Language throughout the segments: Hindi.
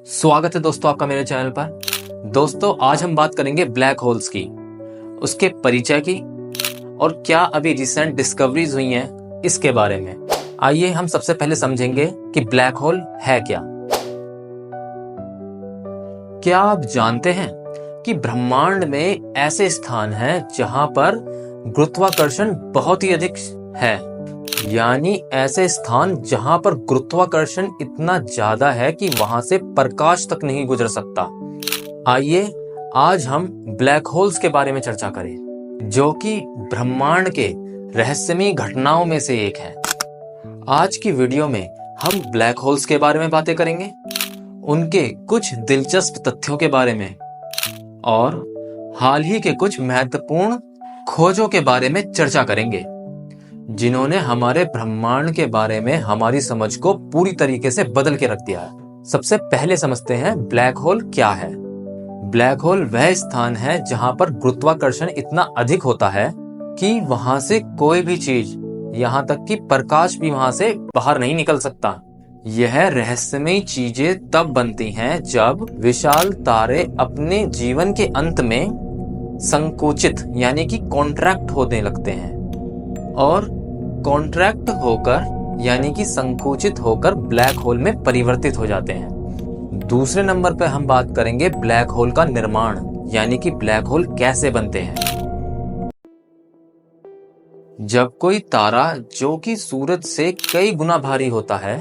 स्वागत है दोस्तों आपका मेरे चैनल पर। दोस्तों आज हम बात करेंगे ब्लैक होल्स की, उसके परिचय की और क्या अभी रिसेंट डिस्कवरीज हुई हैं इसके बारे में। आइए हम सबसे पहले समझेंगे कि ब्लैक होल है क्या। क्या आप जानते हैं कि ब्रह्मांड में ऐसे स्थान हैं जहां पर गुरुत्वाकर्षण बहुत ही अधिक है, यानी ऐसे स्थान जहां पर गुरुत्वाकर्षण इतना ज्यादा है कि वहां से प्रकाश तक नहीं गुजर सकता। आइए आज हम ब्लैक होल्स के बारे में चर्चा करें, जो कि ब्रह्मांड के रहस्यमयी घटनाओं में से एक है। आज की वीडियो में हम ब्लैक होल्स के बारे में बातें करेंगे, उनके कुछ दिलचस्प तथ्यों के बारे में और हाल ही के कुछ महत्वपूर्ण खोजों के बारे में चर्चा करेंगे, जिन्होंने हमारे ब्रह्मांड के बारे में हमारी समझ को पूरी तरीके से बदल के रख दिया है। सबसे पहले समझते हैं ब्लैक होल क्या है। ब्लैक होल वह स्थान है जहां पर गुरुत्वाकर्षण इतना अधिक होता है कि वहां से कोई भी चीज, यहां तक कि प्रकाश भी वहां से बाहर नहीं निकल सकता। यह रहस्यमयी चीजें तब बनती हैं जब विशाल तारे अपने जीवन के अंत में संकुचित यानी कि कॉन्ट्रैक्ट होने लगते हैं और कॉन्ट्रैक्ट होकर यानी कि संकुचित होकर ब्लैक होल में परिवर्तित हो जाते हैं। दूसरे नंबर पर हम बात करेंगे ब्लैक होल का निर्माण, यानी कि ब्लैक होल कैसे बनते हैं। जब कोई तारा जो कि सूरज से कई गुना भारी होता है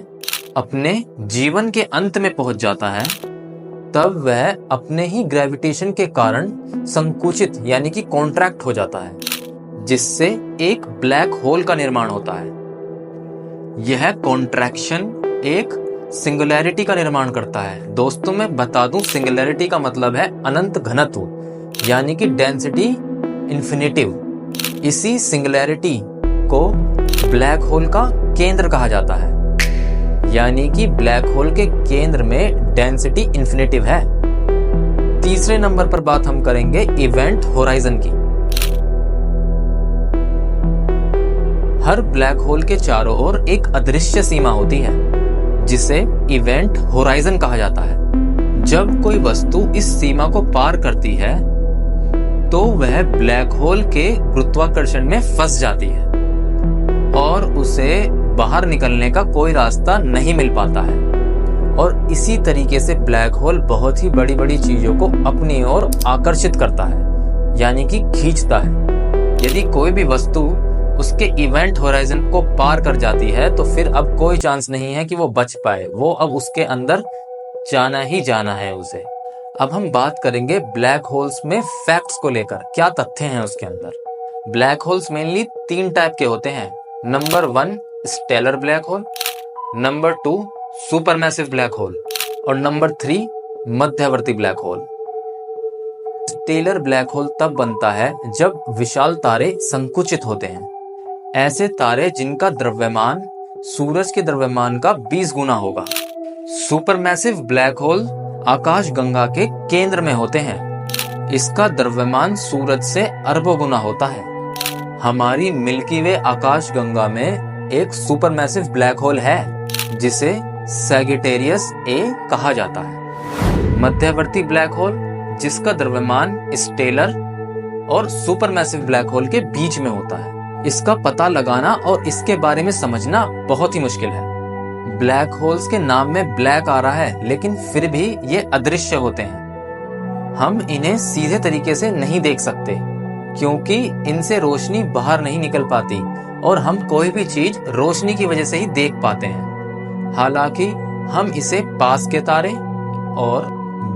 अपने जीवन के अंत में पहुंच जाता है, तब वह अपने ही ग्रेविटेशन के कारण संकुचित यानी कि कॉन्ट्रैक्ट हो जाता है, जिससे एक ब्लैक होल का निर्माण होता है। यह कॉन्ट्रैक्शन एक सिंगुलैरिटी का निर्माण करता है। दोस्तों मैं बता दूं, सिंगुलैरिटी का मतलब है अनंत घनत्व, यानी कि डेंसिटी इन्फिनिटिव। इसी सिंगुलैरिटी को ब्लैक होल का केंद्र कहा जाता है, यानी कि ब्लैक होल के केंद्र में डेंसिटी इन्फिनिटिव है। तीसरे नंबर पर बात हम करेंगे इवेंट होराइजन की। हर ब्लैक होल के चारों ओर एक अदृश्य सीमा होती है, जिसे इवेंट होराइजन कहा जाता है। जब कोई वस्तु इस सीमा को पार करती है तो वह ब्लैक होल के गुरुत्वाकर्षण में फंस जाती है और उसे बाहर निकलने का कोई रास्ता नहीं मिल पाता है। और इसी तरीके से ब्लैक होल बहुत ही बड़ी बड़ी चीजों को अपनी ओर आकर्षित करता है, यानी कि खींचता है। यदि कोई भी वस्तु उसके इवेंट होराइजन को पार कर जाती है तो फिर अब कोई चांस नहीं है कि वो बच पाए, वो अब उसके अंदर जाना ही जाना है उसे। अब हम बात करेंगे ब्लैक होल्स में फैक्ट्स को लेकर, क्या तथ्य हैं उसके अंदर। ब्लैक होल्स मेनली 3 टाइप के होते हैं। Number 1 stellar black hole, number 2 supermassive black hole और नंबर 3 मध्यवर्ती black hole. Stellar black hole तब बनता है जब विशाल तारे संकुचित होते हैं। ऐसे तारे जिनका द्रव्यमान सूरज के द्रव्यमान का 20 गुना होगा। सुपरमैसिव ब्लैक होल आकाशगंगा के केंद्र में होते हैं। इसका द्रव्यमान सूरज से अरबों गुना होता है। हमारी मिल्की वे आकाशगंगा में एक सुपरमैसिव ब्लैक होल है जिसे सैगिटेरियस ए कहा जाता है। मध्यवर्ती ब्लैक होल, जिसका द्रव्यमान स्टेलर और सुपरमैसिव ब्लैक होल के बीच में होता है। इसका पता लगाना और इसके बारे में समझना बहुत ही मुश्किल है। ब्लैक होल्स के नाम में ब्लैक आ रहा है, लेकिन फिर भी ये अदृश्य होते हैं। हम इन्हें सीधे तरीके से नहीं देख सकते क्योंकि इनसे रोशनी बाहर नहीं निकल पाती और हम कोई भी चीज रोशनी की वजह से ही देख पाते हैं। हालांकि हम इसे पास के तारे और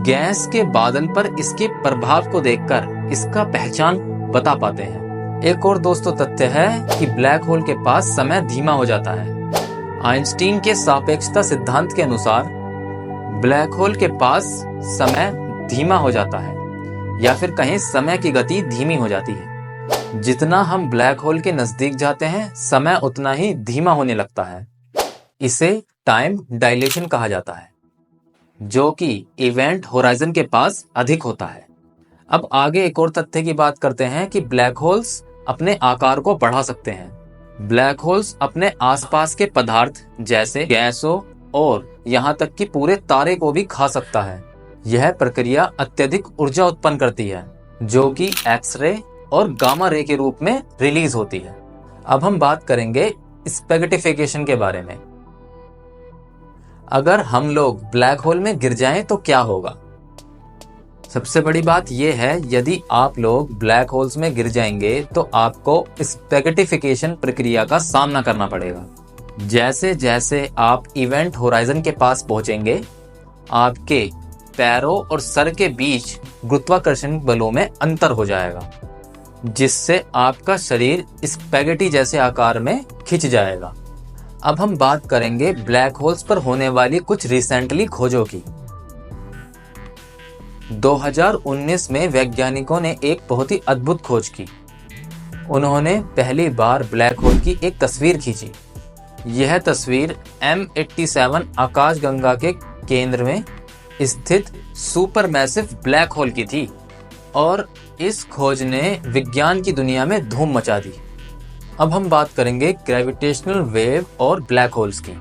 गैस के बादल पर इसके प्रभाव को देखकर इसका पहचान बता पाते हैं। एक और दोस्तों तथ्य है कि ब्लैक होल के पास समय धीमा हो जाता है। आइंस्टीन के सापेक्षता सिद्धांत के अनुसार ब्लैक होल के पास समय धीमा हो जाता है, या फिर कहें समय की गति धीमी हो जाती है। जितना हम ब्लैक होल के नजदीक जाते हैं समय उतना ही धीमा होने लगता है। इसे टाइम डायलेशन कहा जाता है, जो कि इवेंट होराइजन के पास अधिक होता है। अब आगे एक और तथ्य की बात करते हैं कि ब्लैक होल्स अपने आकार को बढ़ा सकते हैं। ब्लैक होल्स अपने आसपास के पदार्थ जैसे गैसों और यहाँ तक कि पूरे तारे को भी खा सकता है। यह प्रक्रिया अत्यधिक ऊर्जा उत्पन्न करती है जो कि एक्सरे और गामा रे के रूप में रिलीज होती है। अब हम बात करेंगे स्पैगेटिफिकेशन के बारे में। अगर हम लोग ब्लैक होल में गिर जाएं तो क्या होगा? सबसे बड़ी बात यह है, यदि आप लोग ब्लैक होल्स में गिर जाएंगे तो आपको स्पैगेटिफिकेशन प्रक्रिया का सामना करना पड़ेगा। जैसे जैसे आप इवेंट होराइजन के पास पहुंचेंगे, आपके पैरों और सर के बीच गुरुत्वाकर्षण बलों में अंतर हो जाएगा, जिससे आपका शरीर स्पैगेटी जैसे आकार में खिंच जाएगा। अब हम बात करेंगे ब्लैक होल्स पर होने वाली कुछ रिसेंटली खोजों की। 2019 में वैज्ञानिकों ने एक बहुत ही अद्भुत खोज की। उन्होंने पहली बार ब्लैक होल की एक तस्वीर खींची। यह तस्वीर M87 आकाशगंगा के केंद्र में स्थित सुपरमैसिव ब्लैक होल की थी और इस खोज ने विज्ञान की दुनिया में धूम मचा दी। अब हम बात करेंगे ग्रेविटेशनल वेव और ब्लैक होल्स की।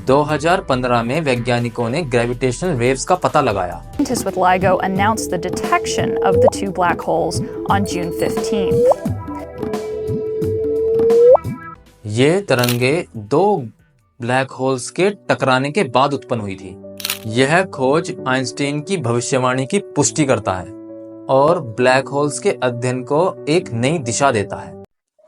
2015 में वैज्ञानिकों ने ग्रेविटेशनल वेव्स का पता लगाया। Scientists with LIGO announced the detection of the two black holes on June 15th. ये तरंगे दो ब्लैक होल्स के टकराने के बाद उत्पन्न हुई थी। यह खोज आइंस्टीन की भविष्यवाणी की पुष्टि करता है और ब्लैक होल्स के अध्ययन को एक नई दिशा देता है।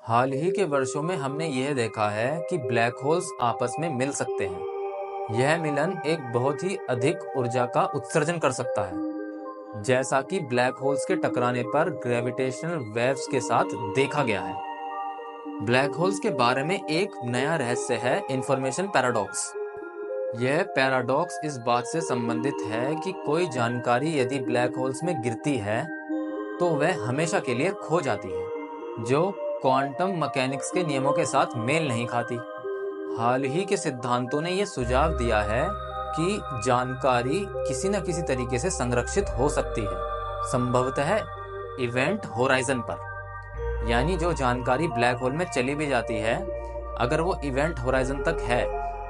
हाल ही के वर्षों में हमने यह देखा है कि ब्लैक होल्स आपस में मिल सकते हैं। यह मिलन एक बहुत ही अधिक ऊर्जा का उत्सर्जन कर सकता है, जैसा कि ब्लैक होल्स के टकराने पर ग्रेविटेशनल वेव्स के साथ देखा गया है। ब्लैक होल्स के बारे में एक नया रहस्य है इंफॉर्मेशन पैराडॉक्स। यह पैराडॉक्स इस बात से संबंधित है कि कोई जानकारी यदि ब्लैक होल्स में गिरती है तो वह हमेशा के लिए खो जाती है, जो क्वांटम मैकेनिक्स के नियमों के साथ मेल नहीं खाती। हाल ही के सिद्धांतों ने यह सुझाव दिया है कि जानकारी किसी न किसी तरीके से संरक्षित हो सकती है, संभवतः इवेंट होराइजन पर। यानी जो जानकारी ब्लैक होल में चली भी जाती है, अगर वो इवेंट होराइजन तक है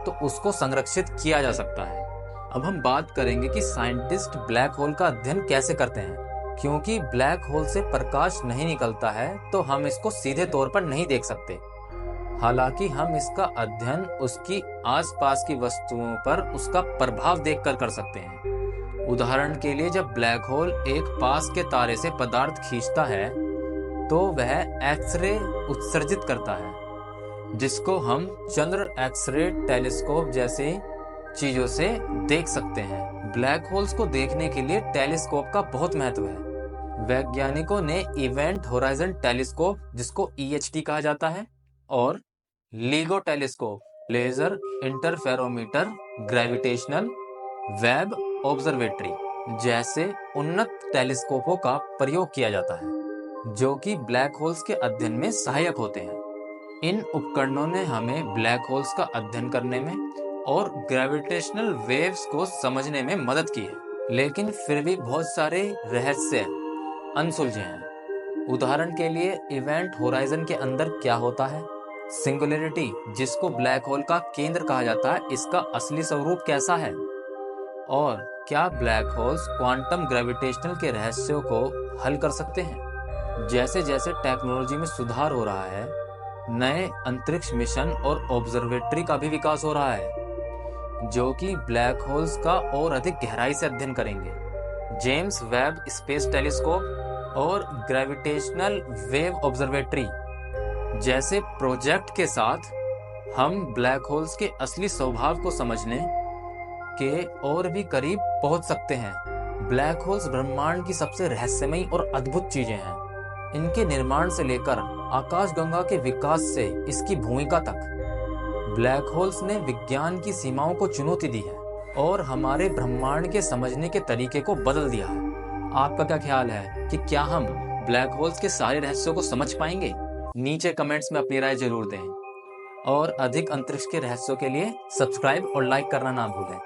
तो उसको संरक्षित किया जा सकता है। अब हम बात करेंगे कि साइंटिस्ट ब्लैक होल का अध्ययन कैसे करते हैं। क्योंकि ब्लैक होल से प्रकाश नहीं निकलता है तो हम इसको सीधे तौर पर नहीं देख सकते। हालांकि हम इसका अध्ययन उसकी आसपास की वस्तुओं पर उसका प्रभाव देखकर कर सकते हैं। उदाहरण के लिए, जब ब्लैक होल एक पास के तारे से पदार्थ खींचता है तो वह एक्सरे उत्सर्जित करता है, जिसको हम चंद्र एक्सरे टेलीस्कोप जैसे चीजों से देख सकते हैं। ब्लैक होल्स को देखने के लिए टेलीस्कोप का बहुत महत्व है। वैज्ञानिकों ने इवेंट होराइजन टेलीस्कोप, जिसको EHT कहा जाता है, और LIGO telescope, laser interferometer gravitational wave observatory जैसे उन्नत टेलीस्कोपों का प्रयोग किया जाता है, जो कि ब्लैक होल्स के अध्ययन में सहायक होते हैं। इन उपकरणों ने हमें ब्लैक होल्स का अध्ययन करने में और ग्रेविटेशनल वेव्स को समझने में मदद की है, लेकिन फिर भी बहुत सारे रहस्य अनसुलझे हैं। उदाहरण के लिए, इवेंट होराइजन के अंदर क्या होता है? सिंगुलरिटी, जिसको ब्लैक होल का केंद्र कहा जाता है, इसका असली स्वरूप कैसा है? और क्या ब्लैक होल्स क्वांटम ग्रेविटेशनल के रहस्यों को हल कर सकते हैं? जैसे जैसे टेक्नोलॉजी में सुधार हो रहा है, नए अंतरिक्ष मिशन और ऑब्जर्वेटरी का भी विकास हो रहा है, जो कि ब्लैक होल्स का और अधिक गहराई से अध्ययन करेंगे। जेम्स वेब स्पेस टेलीस्कोप और ग्रेविटेशनल वेव ऑब्जर्वेटरी जैसे प्रोजेक्ट के साथ हम ब्लैक होल्स के असली स्वभाव को समझने के और भी करीब पहुंच सकते हैं। ब्लैक होल्स ब्रह्मांड की सबसे रहस्यमयी और अद्भुत चीजें हैं। इनके निर्माण से लेकर आकाशगंगा के विकास से इसकी भूमिका तक, ब्लैक होल्स ने विज्ञान की सीमाओं को चुनौती दी है और हमारे ब्रह्मांड के समझने के तरीके को बदल दिया है। आपका क्या ख्याल है कि क्या हम ब्लैक होल्स के सारे रहस्यों को समझ पाएंगे? नीचे कमेंट्स में अपनी राय जरूर दें और अधिक अंतरिक्ष के रहस्यों के लिए सब्सक्राइब और लाइक करना ना भूलें।